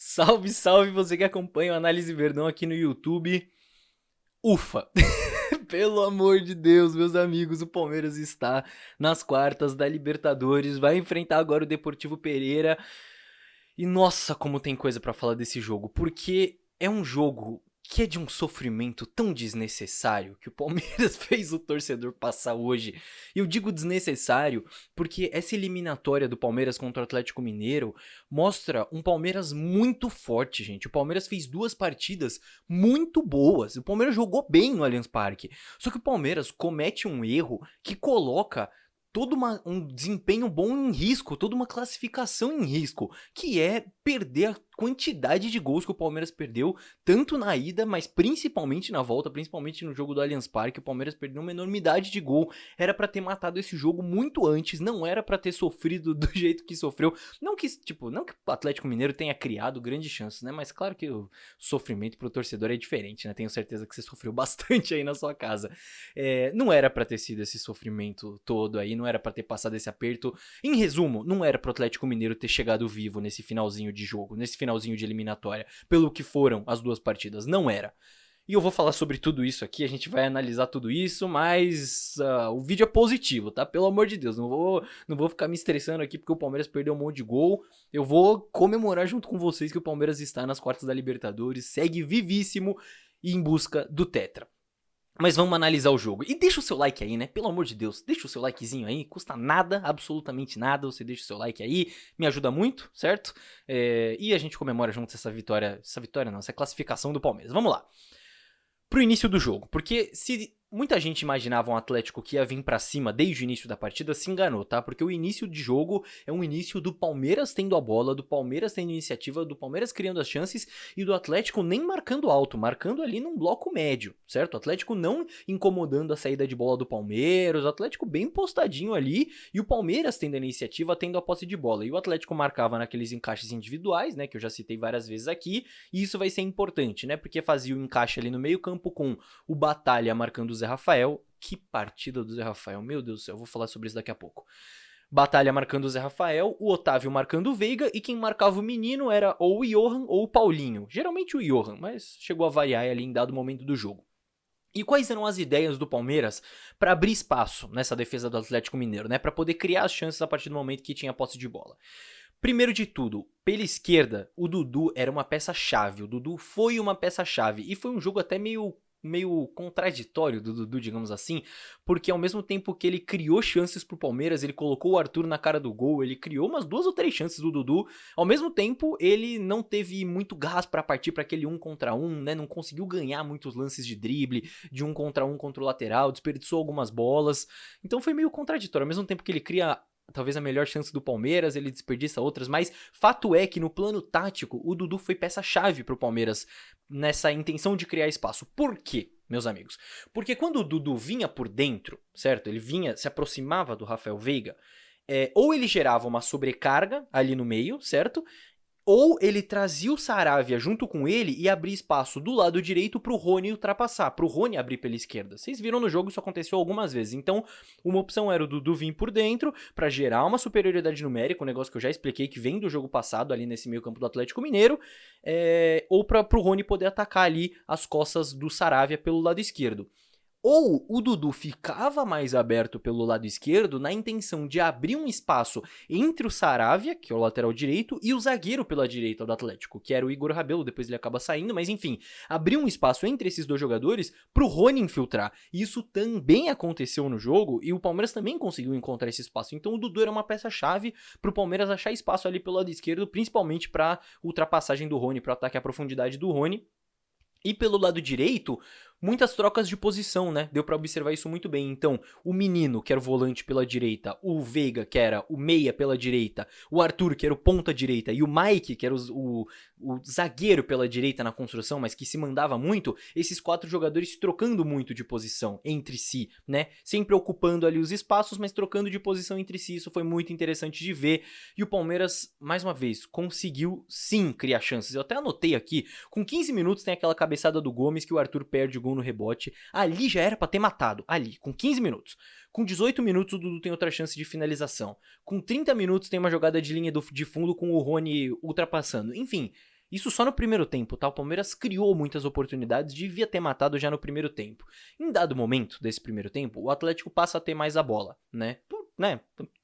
Salve, salve você que acompanha o Análise Verdão aqui no YouTube. Ufa! Pelo amor de Deus, meus amigos, o Palmeiras está nas quartas da Libertadores, vai enfrentar agora o Deportivo Pereira. E nossa, como tem coisa pra falar desse jogo, porque é um jogo que é de um sofrimento tão desnecessário que o Palmeiras fez o torcedor passar hoje. E eu digo desnecessário porque essa eliminatória do Palmeiras contra o Atlético Mineiro mostra um Palmeiras muito forte, gente. O Palmeiras fez duas partidas muito boas. O Palmeiras jogou bem no Allianz Parque. Só que o Palmeiras comete um erro que coloca todo um desempenho bom em risco, toda uma classificação em risco, que é perder a quantidade de gols que o Palmeiras perdeu, tanto na ida, mas principalmente na volta, principalmente no jogo do Allianz Parque. O Palmeiras perdeu uma enormidade de gol, era pra ter matado esse jogo muito antes, não era pra ter sofrido do jeito que sofreu. Não que o Atlético Mineiro tenha criado grandes chances, né? Mas claro que o sofrimento pro torcedor é diferente, né? Tenho certeza que você sofreu bastante aí na sua casa. Não era pra ter sido esse sofrimento todo aí, não era pra ter passado esse aperto. Em resumo, não era pro Atlético Mineiro ter chegado vivo nesse finalzinho de jogo, nesse finalzinho de eliminatória, pelo que foram as duas partidas, não era. E eu vou falar sobre tudo isso aqui, a gente vai analisar tudo isso, mas o vídeo é positivo, tá? Pelo amor de Deus, não vou ficar me estressando aqui porque o Palmeiras perdeu um monte de gol. Eu vou comemorar junto com vocês que o Palmeiras está nas quartas da Libertadores, segue vivíssimo e em busca do Tetra. Mas vamos analisar o jogo. E deixa o seu like aí, né? Pelo amor de Deus, deixa o seu likezinho aí. Custa nada, absolutamente nada. Você deixa o seu like aí. Me ajuda muito, certo? E a gente comemora junto essa vitória. Essa vitória não, essa classificação do Palmeiras. Vamos lá. Pro início do jogo. Porque se muita gente imaginava um Atlético que ia vir pra cima desde o início da partida, se enganou, tá? Porque o início de jogo é um início do Palmeiras tendo a bola, do Palmeiras tendo iniciativa, do Palmeiras criando as chances e do Atlético nem marcando alto, marcando ali num bloco médio, certo? O Atlético não incomodando a saída de bola do Palmeiras, o Atlético bem postadinho ali e o Palmeiras tendo a iniciativa, tendo a posse de bola. E o Atlético marcava naqueles encaixes individuais, né, que eu já citei várias vezes aqui, e isso vai ser importante, né? Porque fazia o encaixe ali no meio-campo com o Batalha marcando o Zé Rafael. Que partida do Zé Rafael, meu Deus do céu, eu vou falar sobre isso daqui a pouco. Batalha marcando o Zé Rafael, o Otávio marcando o Veiga, e quem marcava o menino era ou o Johan ou o Paulinho. Geralmente o Johan, mas chegou a variar ali em dado momento do jogo. E quais eram as ideias do Palmeiras para abrir espaço nessa defesa do Atlético Mineiro, né? Para poder criar as chances a partir do momento que tinha posse de bola. Primeiro de tudo, pela esquerda, o Dudu era uma peça-chave. O Dudu foi uma peça-chave. E foi um jogo até meio contraditório do Dudu, digamos assim, porque ao mesmo tempo que ele criou chances pro Palmeiras, ele colocou o Arthur na cara do gol, ele criou umas 2 ou 3 chances do Dudu, ao mesmo tempo ele não teve muito gás pra partir pra aquele 1 contra 1, né, não conseguiu ganhar muitos lances de drible, de 1 contra 1 contra o lateral, desperdiçou algumas bolas, então foi meio contraditório, ao mesmo tempo que ele cria talvez a melhor chance do Palmeiras, ele desperdiça outras, mas fato é que no plano tático, o Dudu foi peça-chave pro Palmeiras nessa intenção de criar espaço. Por quê, meus amigos? Porque quando o Dudu vinha por dentro, certo? Ele vinha, se aproximava do Rafael Veiga, ou ele gerava uma sobrecarga ali no meio, certo? Ou ele trazia o Saravia junto com ele e abria espaço do lado direito pro Rony ultrapassar, pro Rony abrir pela esquerda. Vocês viram no jogo, isso aconteceu algumas vezes. Então, uma opção era o Dudu vir por dentro pra gerar uma superioridade numérica, um negócio que eu já expliquei que vem do jogo passado ali nesse meio campo do Atlético Mineiro, ou pro Rony poder atacar ali as costas do Saravia pelo lado esquerdo. Ou o Dudu ficava mais aberto pelo lado esquerdo na intenção de abrir um espaço entre o Saravia, que é o lateral direito, e o zagueiro pela direita do Atlético, que era o Igor Rabelo, depois ele acaba saindo, mas enfim, abrir um espaço entre esses dois jogadores pro Rony infiltrar. Isso também aconteceu no jogo e o Palmeiras também conseguiu encontrar esse espaço. Então o Dudu era uma peça-chave pro Palmeiras achar espaço ali pelo lado esquerdo, principalmente pra ultrapassagem do Rony, pro ataque à profundidade do Rony. E pelo lado direito, muitas trocas de posição, né? Deu pra observar isso muito bem. Então, o Menino, que era o volante pela direita, o Veiga, que era o meia pela direita, o Arthur, que era o ponta direita, e o Mike, que era o zagueiro pela direita na construção, mas que se mandava muito, esses 4 jogadores trocando muito de posição entre si, né? Sempre ocupando ali os espaços, mas trocando de posição entre si. Isso foi muito interessante de ver. E o Palmeiras, mais uma vez, conseguiu sim criar chances. Eu até anotei aqui, com 15 minutos tem aquela cabeçada do Gomes que o Arthur perde o gol no rebote. Ali já era pra ter matado, ali, com 15 minutos. Com 18 minutos o Dudu tem outra chance de finalização. Com 30 minutos tem uma jogada de linha de fundo com o Rony ultrapassando. Enfim, Isso só no primeiro tempo, tá? O Palmeiras criou muitas oportunidades, devia ter matado já no primeiro tempo. Em dado momento desse primeiro tempo, o Atlético passa a ter mais a bola, né?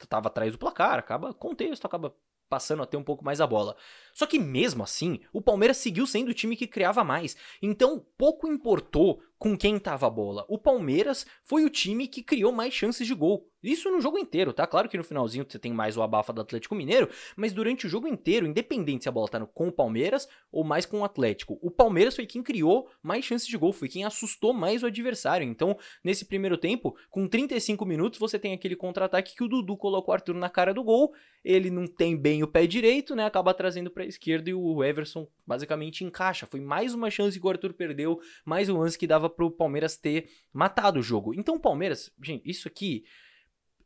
Tava atrás do placar, acaba contexto, acaba passando a ter um pouco mais a bola. Só que mesmo assim, o Palmeiras seguiu sendo o time que criava mais. Então, pouco importou com quem tava a bola. O Palmeiras foi o time que criou mais chances de gol. Isso no jogo inteiro, tá? Claro que no finalzinho você tem mais o abafa do Atlético Mineiro, mas durante o jogo inteiro, independente se a bola tá com o Palmeiras ou mais com o Atlético, o Palmeiras foi quem criou mais chances de gol, foi quem assustou mais o adversário. Então, nesse primeiro tempo, com 35 minutos, você tem aquele contra-ataque que o Dudu colocou o Arthur na cara do gol, ele não tem bem o pé direito, né? Acaba trazendo pra esquerda e o Everson basicamente encaixa. Foi mais uma chance que o Arthur perdeu, mais um lance que dava pro Palmeiras ter matado o jogo. Então o Palmeiras, gente, isso aqui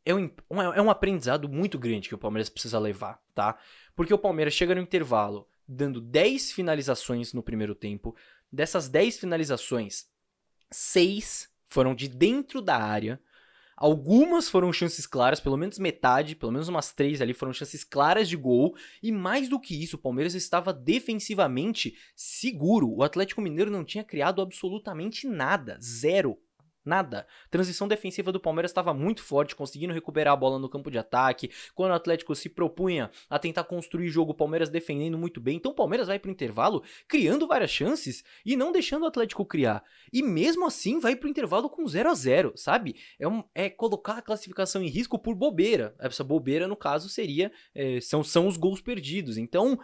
é um aprendizado muito grande que o Palmeiras precisa levar, tá? Porque o Palmeiras chega no intervalo dando 10 finalizações no primeiro tempo. Dessas 10 finalizações, 6 foram de dentro da área. Algumas foram chances claras, pelo menos metade, pelo menos umas 3 ali foram chances claras de gol. E mais do que isso, o Palmeiras estava defensivamente seguro. O Atlético Mineiro não tinha criado absolutamente nada, zero. Nada. Transição defensiva do Palmeiras estava muito forte, conseguindo recuperar a bola no campo de ataque. Quando o Atlético se propunha a tentar construir jogo, o Palmeiras defendendo muito bem. Então o Palmeiras vai pro intervalo criando várias chances e não deixando o Atlético criar. E mesmo assim vai pro intervalo com 0-0, sabe? É colocar a classificação em risco por bobeira. Essa bobeira, no caso, seria são os gols perdidos. Então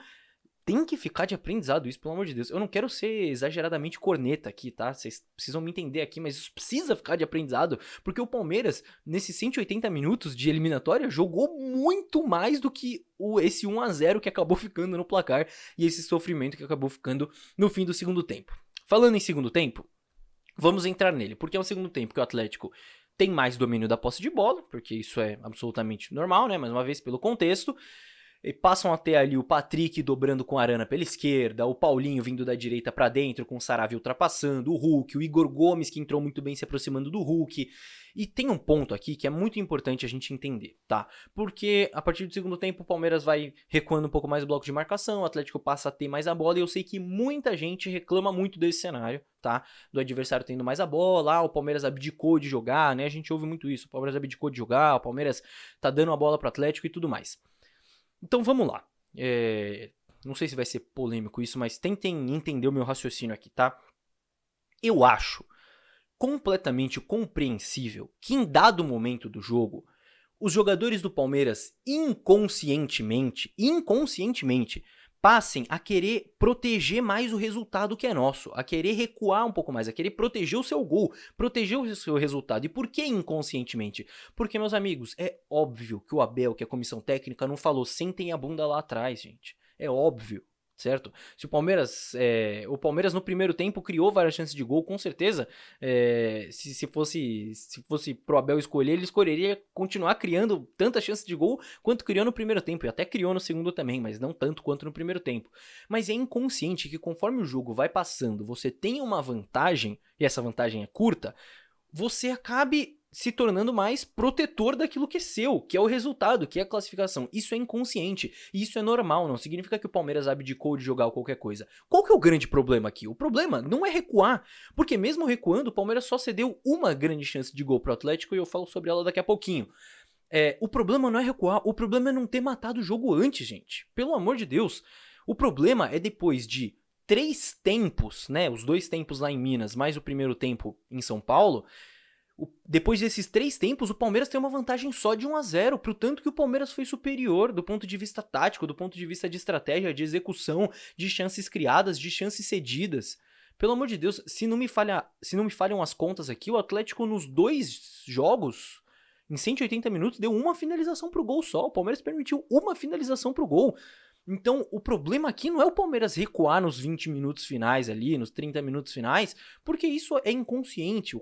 tem que ficar de aprendizado isso, pelo amor de Deus. Eu não quero ser exageradamente corneta aqui, tá? Vocês precisam me entender aqui, mas isso precisa ficar de aprendizado, porque o Palmeiras, nesses 180 minutos de eliminatória, jogou muito mais do que esse 1-0 que acabou ficando no placar e esse sofrimento que acabou ficando no fim do segundo tempo. Falando em segundo tempo, vamos entrar nele, porque é um segundo tempo que o Atlético tem mais domínio da posse de bola, porque isso é absolutamente normal, né? Mais uma vez, pelo contexto. E passam a ter ali o Patrick dobrando com a Arana pela esquerda, o Paulinho vindo da direita pra dentro com o Saravia ultrapassando, o Hulk, o Igor Gomes que entrou muito bem se aproximando do Hulk. E tem um ponto aqui que é muito importante a gente entender, tá? Porque a partir do segundo tempo o Palmeiras vai recuando um pouco mais o bloco de marcação, o Atlético passa a ter mais a bola e eu sei que muita gente reclama muito desse cenário, tá? Do adversário tendo mais a bola, o Palmeiras abdicou de jogar, né? A gente ouve muito isso, o Palmeiras abdicou de jogar, o Palmeiras tá dando a bola pro Atlético e tudo mais. Então vamos lá, não sei se vai ser polêmico isso, mas tentem entender o meu raciocínio aqui, tá? Eu acho completamente compreensível que em dado momento do jogo, os jogadores do Palmeiras inconscientemente, passem a querer proteger mais o resultado que é nosso, a querer recuar um pouco mais, a querer proteger o seu gol, proteger o seu resultado. E por que inconscientemente? Porque, meus amigos, é óbvio que o Abel, que é a comissão técnica, não falou sentem a bunda lá atrás, gente. É óbvio. Certo? Se o Palmeiras no primeiro tempo criou várias chances de gol, com certeza, se fosse pro Abel escolher, ele escolheria continuar criando tantas chances de gol quanto criou no primeiro tempo, e até criou no segundo também, mas não tanto quanto no primeiro tempo. Mas é inconsciente que conforme o jogo vai passando, você tem uma vantagem, e essa vantagem é curta, você acabe se tornando mais protetor daquilo que é seu, que é o resultado, que é a classificação. Isso é inconsciente, e isso é normal, não significa que o Palmeiras abdicou de jogar qualquer coisa. Qual que é o grande problema aqui? O problema não é recuar, porque mesmo recuando, o Palmeiras só cedeu uma grande chance de gol pro Atlético, e eu falo sobre ela daqui a pouquinho. O problema não é recuar, o problema é não ter matado o jogo antes, gente. Pelo amor de Deus. O problema é depois de 3 tempos, né, os 2 tempos lá em Minas, mais o primeiro tempo em São Paulo. Depois desses 3 tempos, o Palmeiras tem uma vantagem só de 1-0, pro tanto que o Palmeiras foi superior do ponto de vista tático, do ponto de vista de estratégia, de execução, de chances criadas, de chances cedidas. Pelo amor de Deus, se não me falham as contas aqui, o Atlético nos 2 jogos, em 180 minutos, deu uma finalização pro gol só. O Palmeiras permitiu uma finalização pro gol. Então, o problema aqui não é o Palmeiras recuar nos 20 minutos finais ali, nos 30 minutos finais, porque isso é inconsciente.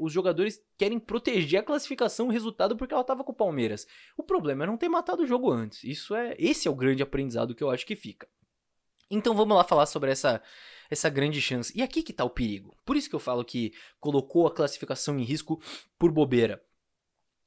Os jogadores querem proteger a classificação e o resultado porque ela tava com o Palmeiras. O problema é não ter matado o jogo antes. Esse é o grande aprendizado que eu acho que fica. Então, vamos lá falar sobre essa grande chance. E aqui que tá o perigo. Por isso que eu falo que colocou a classificação em risco por bobeira.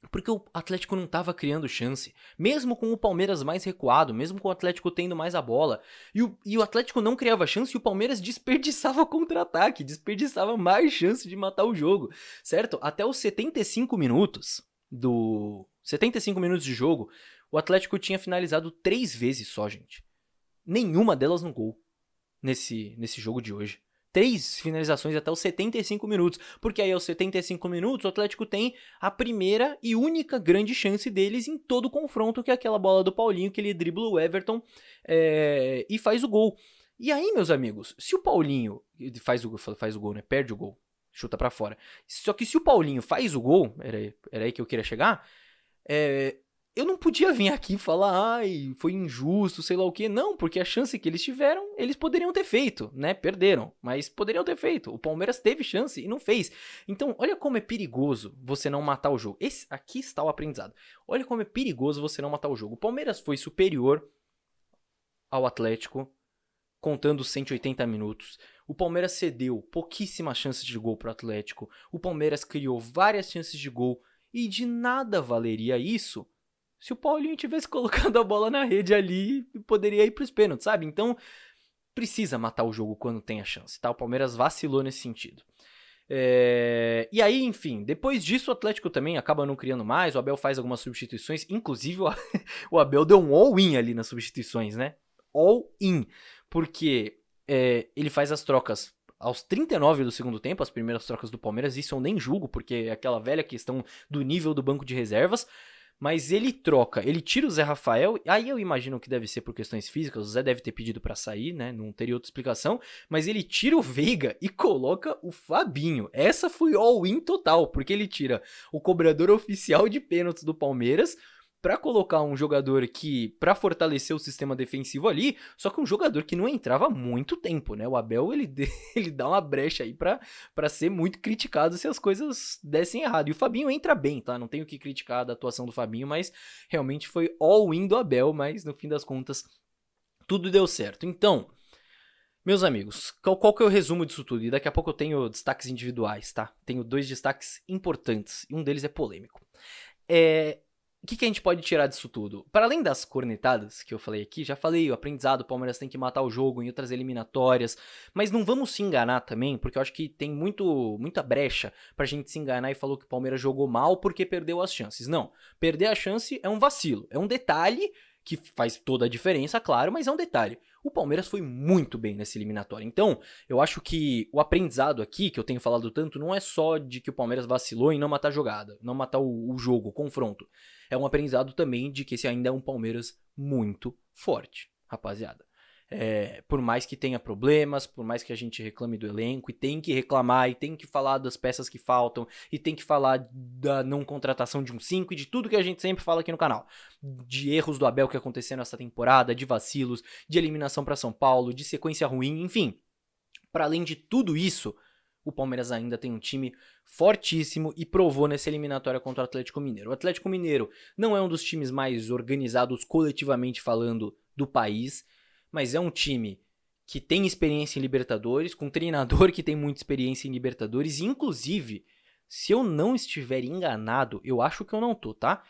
Porque o Atlético não tava criando chance. Mesmo com o Palmeiras mais recuado, mesmo com o Atlético tendo mais a bola. E o Atlético não criava chance e o Palmeiras desperdiçava contra-ataque, desperdiçava mais chance de matar o jogo, certo? Até os 75 minutos 75 minutos de jogo, o Atlético tinha finalizado 3 vezes só, gente. Nenhuma delas no gol nesse jogo de hoje. 3 finalizações até os 75 minutos. Porque aí aos 75 minutos o Atlético tem a primeira e única grande chance deles em todo o confronto, que é aquela bola do Paulinho, que ele dribla o Everton e faz o gol. E aí, meus amigos, se o Paulinho faz o gol, né? Perde o gol, chuta pra fora. Só que se o Paulinho faz o gol, era aí que eu queria chegar, eu não podia vir aqui e falar, ai, foi injusto, sei lá o quê. Não, porque a chance que eles tiveram, eles poderiam ter feito, né? Perderam, mas poderiam ter feito. O Palmeiras teve chance e não fez. Então, olha como é perigoso você não matar o jogo. Aqui está o aprendizado. Olha como é perigoso você não matar o jogo. O Palmeiras foi superior ao Atlético, contando 180 minutos. O Palmeiras cedeu pouquíssimas chances de gol pro Atlético. O Palmeiras criou várias chances de gol. E de nada valeria isso se o Paulinho tivesse colocado a bola na rede ali, poderia ir pros pênaltis, sabe? Então, precisa matar o jogo quando tem a chance, tá? O Palmeiras vacilou nesse sentido. E aí, enfim, depois disso o Atlético também acaba não criando mais, o Abel faz algumas substituições, inclusive o Abel deu um all-in ali nas substituições, né? All-in, porque ele faz as trocas aos 39 do segundo tempo, as primeiras trocas do Palmeiras, isso eu nem julgo, porque é aquela velha questão do nível do banco de reservas. Mas ele tira o Zé Rafael, aí eu imagino que deve ser por questões físicas, o Zé deve ter pedido pra sair, né, não teria outra explicação, mas ele tira o Veiga e coloca o Fabinho. Essa foi all-in total, porque ele tira o cobrador oficial de pênaltis do Palmeiras pra colocar um jogador pra fortalecer o sistema defensivo ali, só que um jogador que não entrava há muito tempo, né? O Abel, ele dá uma brecha aí pra ser muito criticado se as coisas dessem errado. E o Fabinho entra bem, tá? Não tenho que criticar da atuação do Fabinho, mas realmente foi all-in do Abel, mas no fim das contas tudo deu certo. Então, meus amigos, qual que é o resumo disso tudo? E daqui a pouco eu tenho destaques individuais, tá? Tenho 2 destaques importantes, e um deles é polêmico. O que a gente pode tirar disso tudo? Para além das cornetadas que eu falei aqui, já falei, o aprendizado, o Palmeiras tem que matar o jogo em outras eliminatórias, mas não vamos se enganar também, porque eu acho que tem muita brecha pra gente se enganar e falou que o Palmeiras jogou mal porque perdeu as chances. Não, perder a chance é um vacilo, é um detalhe que faz toda a diferença, claro, mas é um detalhe. O Palmeiras foi muito bem nessa eliminatória. Então, eu acho que o aprendizado aqui, que eu tenho falado tanto, não é só de que o Palmeiras vacilou em não matar a jogada, não matar o jogo, o confronto. É um aprendizado também de que esse ainda é um Palmeiras muito forte, rapaziada. Por mais que tenha problemas, por mais que a gente reclame do elenco, e tem que reclamar, e tem que falar das peças que faltam, e tem que falar da não contratação de um 5 e de tudo que a gente sempre fala aqui no canal. De erros do Abel que aconteceram essa temporada, de vacilos, de eliminação para São Paulo, de sequência ruim, enfim. Para além de tudo isso, o Palmeiras ainda tem um time fortíssimo e provou nessa eliminatória contra o Atlético Mineiro. O Atlético Mineiro não é um dos times mais organizados coletivamente falando do país, mas é um time que tem experiência em Libertadores, com um treinador que tem muita experiência em Libertadores, e inclusive, se eu não estiver enganado, eu acho que eu não tô, tá?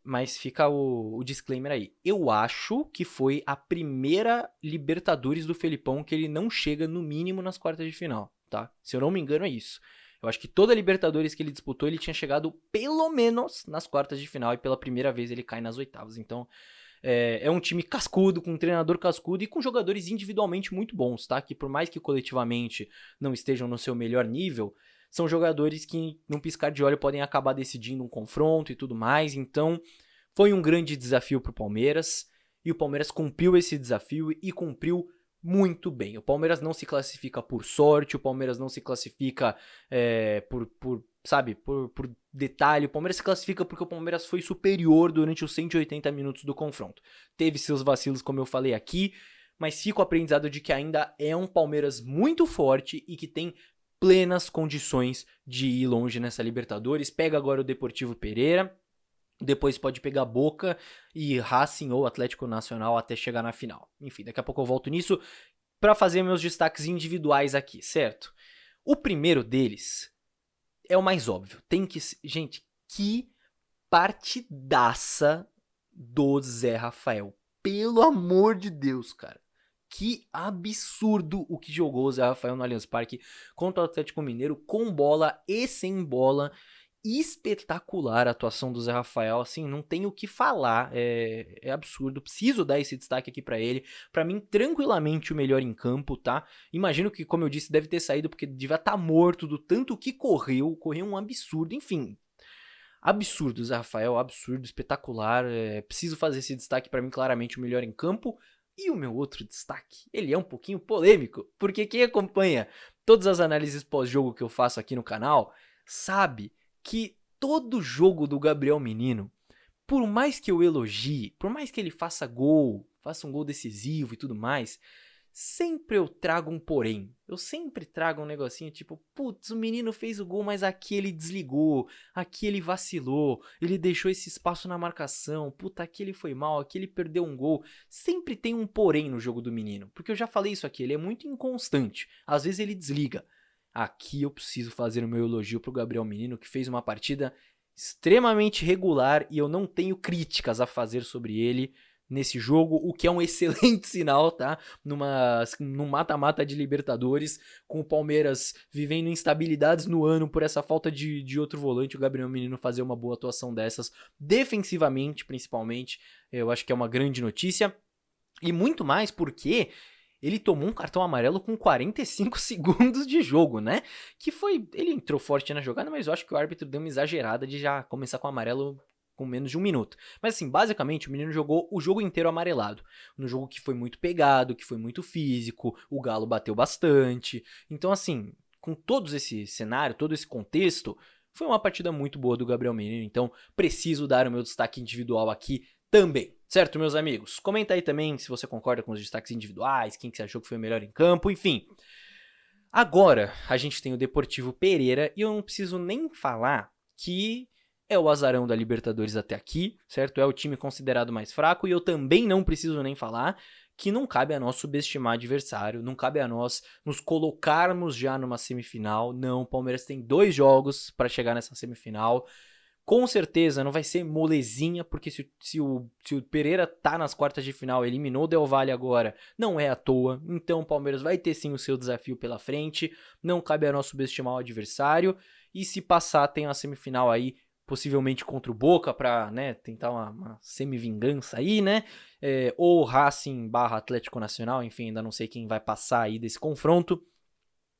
Mas fica o disclaimer aí. Eu acho que foi a primeira Libertadores do Felipão que ele não chega no mínimo nas quartas de final, tá? Se eu não me engano é isso. Eu acho que toda Libertadores que ele disputou, ele tinha chegado pelo menos nas quartas de final e pela primeira vez ele cai nas oitavas. Então, é um time cascudo, com um treinador cascudo e com jogadores individualmente muito bons, tá? Que por mais que coletivamente não estejam no seu melhor nível, são jogadores que num piscar de olho podem acabar decidindo um confronto e tudo mais. Então, foi um grande desafio pro Palmeiras e o Palmeiras cumpriu esse desafio e cumpriu muito bem. O Palmeiras não se classifica por sorte, o Palmeiras não se classifica por detalhe. O Palmeiras se classifica porque o Palmeiras foi superior durante os 180 minutos do confronto. Teve seus vacilos, como eu falei aqui, mas fica o aprendizado de que ainda é um Palmeiras muito forte e que tem plenas condições de ir longe nessa Libertadores. Pega agora o Deportivo Pereira, depois pode pegar Boca e Racing ou Atlético Nacional até chegar na final. Enfim, daqui a pouco eu volto nisso para fazer meus destaques individuais aqui, certo? O primeiro deles é o mais óbvio. Gente, Que partidaça do Zé Rafael. Pelo amor de Deus, cara. Que absurdo o que jogou o Zé Rafael no Allianz Parque contra o Atlético Mineiro, com bola e sem bola. Espetacular a atuação do Zé Rafael, assim, não tenho o que falar, é absurdo, preciso dar esse destaque aqui pra ele, pra mim tranquilamente o melhor em campo, tá? Imagino que, como eu disse, deve ter saído porque devia estar morto do tanto que correu um absurdo, enfim. Absurdo, Zé Rafael, absurdo, espetacular, preciso fazer esse destaque pra mim claramente o melhor em campo. E o meu outro destaque, ele é um pouquinho polêmico, porque quem acompanha todas as análises pós-jogo que eu faço aqui no canal, sabe que todo jogo do Gabriel Menino, por mais que eu elogie, por mais que ele faça um gol decisivo e tudo mais, sempre eu trago um porém. Eu sempre trago um negocinho tipo, putz, o menino fez o gol, mas aqui ele desligou, aqui ele vacilou, ele deixou esse espaço na marcação, puta, aqui ele foi mal, aqui ele perdeu um gol. Sempre tem um porém no jogo do menino, porque eu já falei isso aqui, ele é muito inconstante, às vezes ele desliga. Aqui eu preciso fazer o meu elogio pro Gabriel Menino, que fez uma partida extremamente regular e eu não tenho críticas a fazer sobre ele nesse jogo, o que é um excelente sinal, tá? Num mata-mata de Libertadores, com o Palmeiras vivendo instabilidades no ano por essa falta de outro volante, o Gabriel Menino fazer uma boa atuação dessas, defensivamente principalmente, eu acho que é uma grande notícia. E muito mais porque ele tomou um cartão amarelo com 45 segundos de jogo, né? Que foi... Ele entrou forte na jogada, mas eu acho que o árbitro deu uma exagerada de já começar com o amarelo com menos de um minuto. Mas assim, basicamente, o menino jogou o jogo inteiro amarelado. No jogo que foi muito pegado, que foi muito físico, o Galo bateu bastante. Então assim, com todo esse cenário, todo esse contexto, foi uma partida muito boa do Gabriel Menino. Então preciso dar o meu destaque individual aqui também. Certo, meus amigos? Comenta aí também se você concorda com os destaques individuais, quem que você achou que foi o melhor em campo, enfim. Agora, a gente tem o Deportivo Pereira e eu não preciso nem falar que é o azarão da Libertadores até aqui, certo? É o time considerado mais fraco e eu também não preciso nem falar que não cabe a nós subestimar adversário, não cabe a nós nos colocarmos já numa semifinal. Não, o Palmeiras tem 2 jogos para chegar nessa semifinal. Com certeza não vai ser molezinha, porque se o Pereira tá nas quartas de final, eliminou o Del Valle agora, não é à toa. Então o Palmeiras vai ter sim o seu desafio pela frente, não cabe a nós subestimar o adversário. E se passar, tem uma semifinal aí, possivelmente contra o Boca, pra, né, tentar uma semi-vingança aí, né? Ou Racing / Atlético Nacional, enfim, ainda não sei quem vai passar aí desse confronto.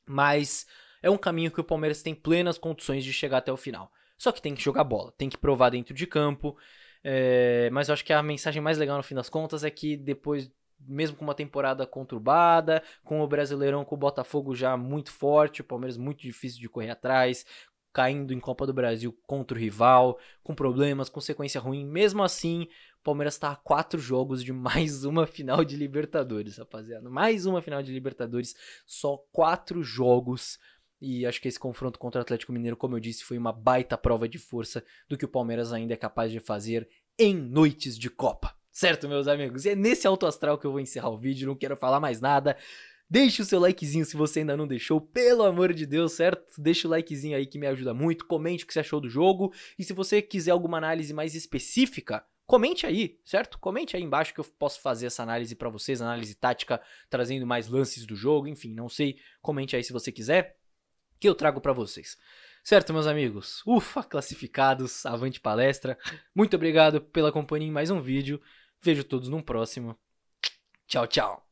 Mas é um caminho que o Palmeiras tem plenas condições de chegar até o final. Só que tem que jogar bola, tem que provar dentro de campo. Mas eu acho que a mensagem mais legal no fim das contas é que depois, mesmo com uma temporada conturbada, com o Brasileirão, com o Botafogo já muito forte, o Palmeiras muito difícil de correr atrás, caindo em Copa do Brasil contra o rival, com problemas, com sequência ruim, mesmo assim, o Palmeiras tá a 4 jogos de mais uma final de Libertadores, rapaziada. Mais uma final de Libertadores, só 4 jogos. E acho que esse confronto contra o Atlético Mineiro, como eu disse, foi uma baita prova de força do que o Palmeiras ainda é capaz de fazer em noites de Copa. Certo, meus amigos? E é nesse alto astral que eu vou encerrar o vídeo, não quero falar mais nada. Deixe o seu likezinho se você ainda não deixou, pelo amor de Deus, certo? Deixa o likezinho aí que me ajuda muito, comente o que você achou do jogo. E se você quiser alguma análise mais específica, comente aí, certo? Comente aí embaixo que eu posso fazer essa análise pra vocês, análise tática, trazendo mais lances do jogo, enfim, não sei. Comente aí se você quiser, que eu trago pra vocês. Certo, meus amigos? Ufa, classificados, avante palestra. Muito obrigado pela companhia em mais um vídeo. Vejo todos num próximo. Tchau, tchau.